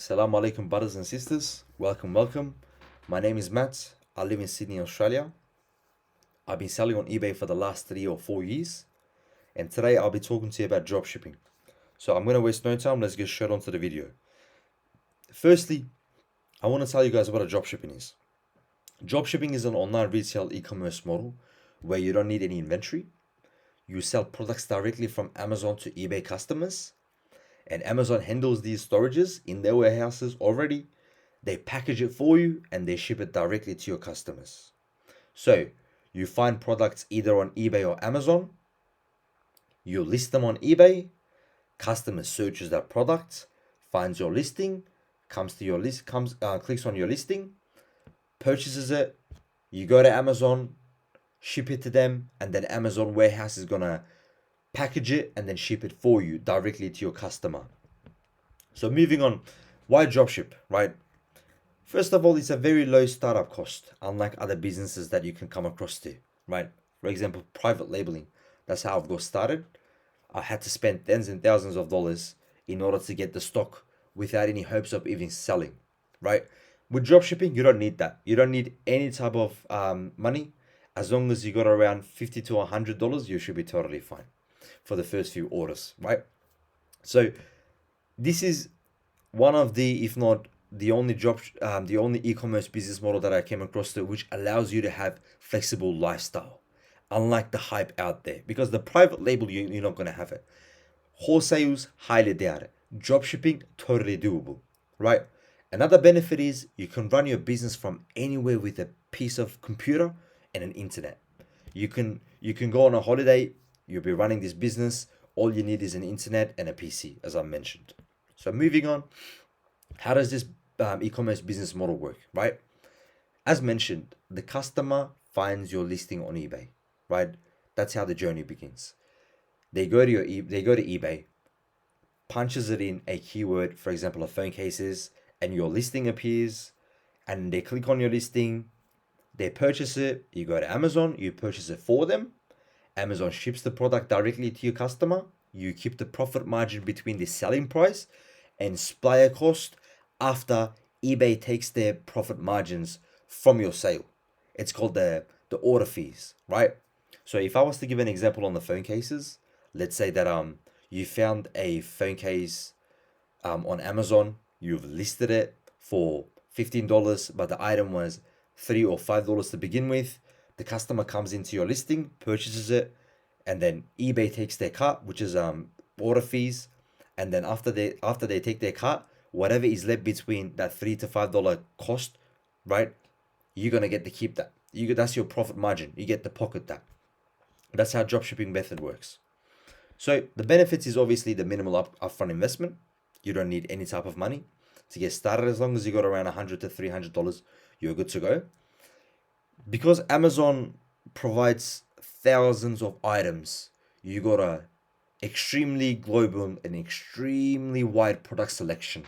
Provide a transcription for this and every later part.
Assalamu alaikum, brothers and sisters. Welcome. My name is Matt. I live in Sydney, Australia. I've been selling on eBay for the last 3 or 4 years, and today I'll be talking to you about dropshipping. So I'm going to waste no time. Let's get straight onto the video. Firstly, I want to tell you guys what a dropshipping is. Dropshipping is an online retail e-commerce model where you don't need any inventory. You sell products directly from Amazon to eBay customers, and Amazon handles these storages in their warehouses already. They package it for you and they ship it directly to your customers. So you find products either on eBay or Amazon, you list them on eBay, customer searches that product, finds your listing, clicks on your listing, purchases it, you go to Amazon, ship it to them, and then Amazon warehouse is gonna package it and then ship it for you directly to your customer. So moving on, why dropship, right? First of all, it's a very low startup cost, unlike other businesses that you can come across to, right? For example, private labeling. That's how I've got started. I had to spend tens and thousands of dollars in order to get the stock without any hopes of even selling, right? With dropshipping, you don't need that. You don't need any type of money. As long as you got around $50 to $100, you should be totally fine for the first few orders, right? So this is one of the, if not the only the only e-commerce business model that I came across to, which allows you to have flexible lifestyle, unlike the hype out there. Because the private label, you're not gonna have it. Wholesales, highly doubt it. Dropshipping, totally doable, right? Another benefit is you can run your business from anywhere with a piece of computer and an internet. You can go on a holiday, you'll be running this business. All you need is an internet and a PC, as I mentioned. So moving on, how does this e-commerce business model work, right? As mentioned, the customer finds your listing on eBay, right? That's how the journey begins. They go to eBay, punches it in a keyword, for example, a phone cases, and your listing appears, and they click on your listing, they purchase it, you go to Amazon, you purchase it for them, Amazon ships the product directly to your customer, you keep the profit margin between the selling price and supplier cost after eBay takes their profit margins from your sale. It's called the order fees, right? So if I was to give an example on the phone cases, let's say that you found a phone case on Amazon, you've listed it for $15, but the item was $3 or $5 to begin with. The customer comes into your listing, purchases it, and then eBay takes their cut, which is order fees, and then after they take their cut, whatever is left between that $3 to $5 cost, right? You're gonna get to keep that. That's your profit margin. You get to pocket that. That's how dropshipping method works. So the benefits is obviously the minimal upfront investment. You don't need any type of money to get started. As long as you got around $100 to $300, you're good to go. Because Amazon provides thousands of items, you got a extremely global and extremely wide product selection.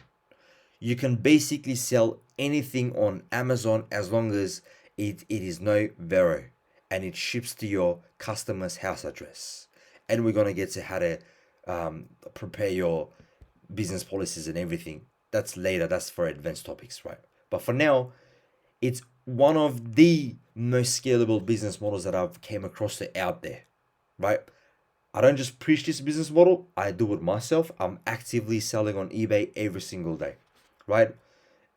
You can basically sell anything on Amazon as long as it is no Vero and it ships to your customer's house address. And we're gonna get to how to prepare your business policies and everything. That's later. That's for advanced topics, right? But for now, it's one of the most scalable business models that I've came across out there, right? I don't just preach this business model, I do it myself. I'm actively selling on eBay every single day, right?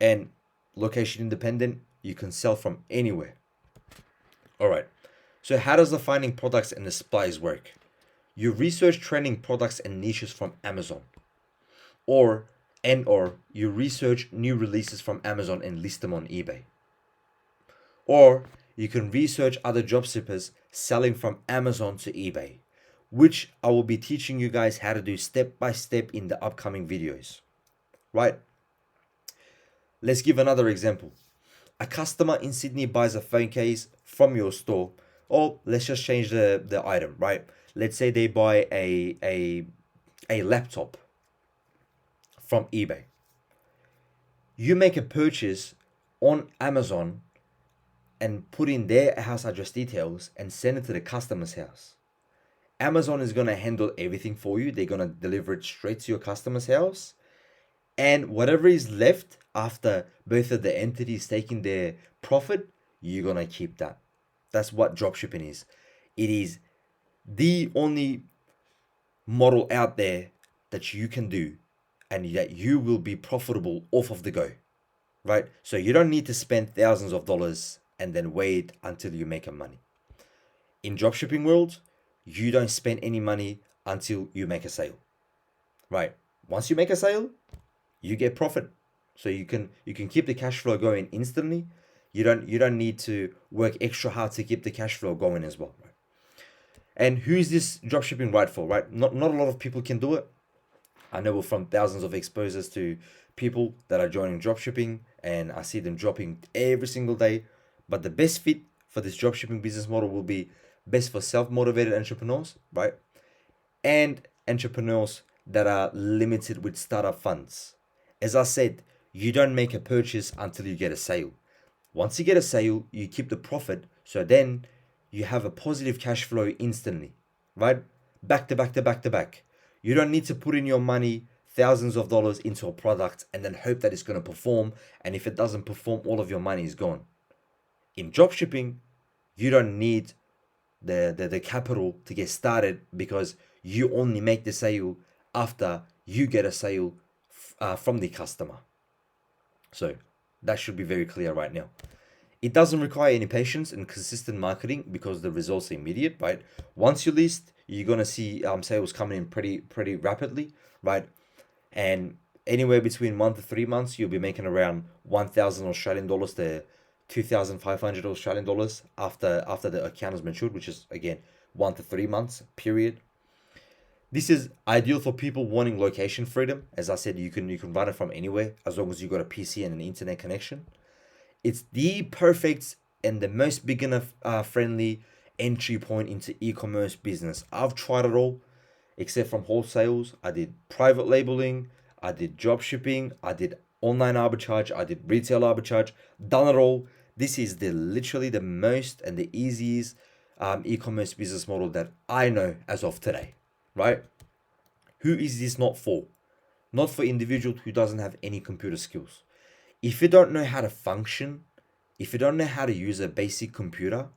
And location independent, you can sell from anywhere. All right. So how does the finding products and the supplies work? You research trending products and niches from Amazon, or you research new releases from Amazon and list them on eBay. Or you can research other dropshippers selling from Amazon to eBay, which I will be teaching you guys how to do step by step in the upcoming videos, right? Let's give another example. A customer in Sydney buys a phone case from your store, or let's just change the item, right? Let's say they buy a laptop from eBay. You make a purchase on Amazon and put in their house address details and send it to the customer's house. Amazon is going to handle everything for you. They're going to deliver it straight to your customer's house. And whatever is left after both of the entities taking their profit, you're gonna keep that. That's what dropshipping is. It is the only model out there that you can do and that you will be profitable off of the go, right? So you don't need to spend thousands of dollars and then wait until you make a money. In dropshipping world, you don't spend any money until you make a sale, right? Once you make a sale, you get profit. So you can keep the cash flow going instantly. You don't need to work extra hard to keep the cash flow going as well, right? And who is this dropshipping right for, right? Not a lot of people can do it. I know from thousands of exposures to people that are joining dropshipping, and I see them dropping every single day. But the best fit for this dropshipping business model will be best for self-motivated entrepreneurs, right? And entrepreneurs that are limited with startup funds. As I said, you don't make a purchase until you get a sale. Once you get a sale, you keep the profit. So then you have a positive cash flow instantly, right? Back to back to back to back. You don't need to put in your money, thousands of dollars into a product and then hope that it's going to perform. And if it doesn't perform, all of your money is gone. In dropshipping, you don't need the capital to get started because you only make the sale after you get a sale from the customer. So that should be very clear right now. It doesn't require any patience and consistent marketing because the results are immediate, right? Once you list, you're gonna see sales coming in pretty rapidly, right? And anywhere between 1 to 3 months, you'll be making around 1,000 Australian dollars to 2,500 Australian dollars after the account is matured, which is again 1 to 3 months period. This is ideal for people wanting location freedom. As I said, you can run it from anywhere as long as you got a PC and an internet connection. It's the perfect and the most beginner friendly entry point into e-commerce business. I've tried it all except from wholesales. I did private labeling, I did drop shipping, I did online arbitrage, I did retail arbitrage, done it all. This is literally the most and the easiest e-commerce business model that I know as of today, right? Who is this not for? Not for individuals who doesn't have any computer skills. If you don't know how to function, if you don't know how to use a basic computer,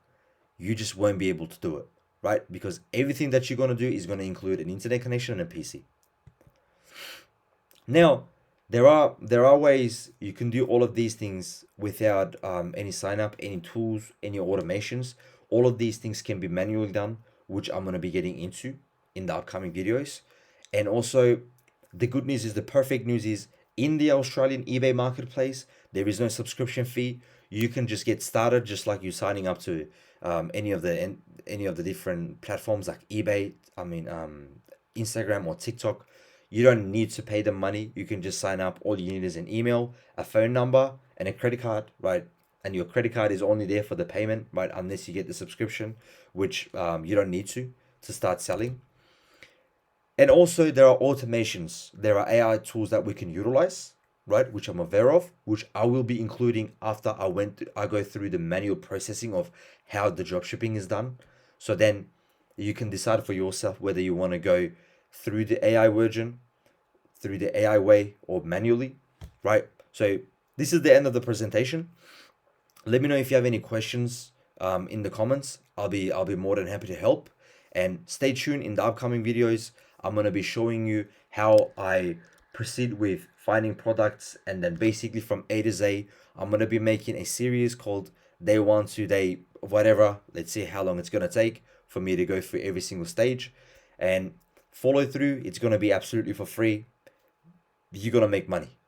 you just won't be able to do it, right? Because everything that you're going to do is going to include an internet connection and a PC. Now, there are ways you can do all of these things without any sign up, any tools, any automations. All of these things can be manually done, which I'm going to be getting into in the upcoming videos. And also, the good news is, the perfect news is, in the Australian eBay marketplace, there is no subscription fee. You can just get started, just like you signing up to any of the different platforms like eBay, Instagram or TikTok. You don't need to pay them money. You can just sign up. All you need is an email, a phone number, and a credit card, right? And your credit card is only there for the payment, right? Unless you get the subscription, which you don't need to start selling. And also there are automations. There are AI tools that we can utilize, right? Which I'm aware of, which I will be including after I go through the manual processing of how the dropshipping is done. So then you can decide for yourself whether you want to go through the AI version, through the AI way, or manually, right? So this is the end of the presentation. Let me know if you have any questions in the comments. I'll be more than happy to help. And stay tuned in the upcoming videos. I'm going to be showing you how I proceed with finding products, and then basically from A to Z. I'm going to be making a series called day 1 to day whatever. Let's see how long it's going to take for me to go through every single stage and follow through. It's going to be absolutely for free. You're going to make money.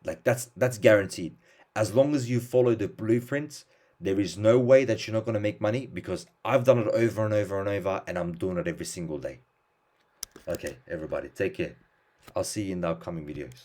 Like that's guaranteed. As long as you follow the blueprint, there is no way that you're not going to make money, because I've done it over and over and over, and I'm doing it every single day. Okay, everybody, take care. I'll see you in the upcoming videos.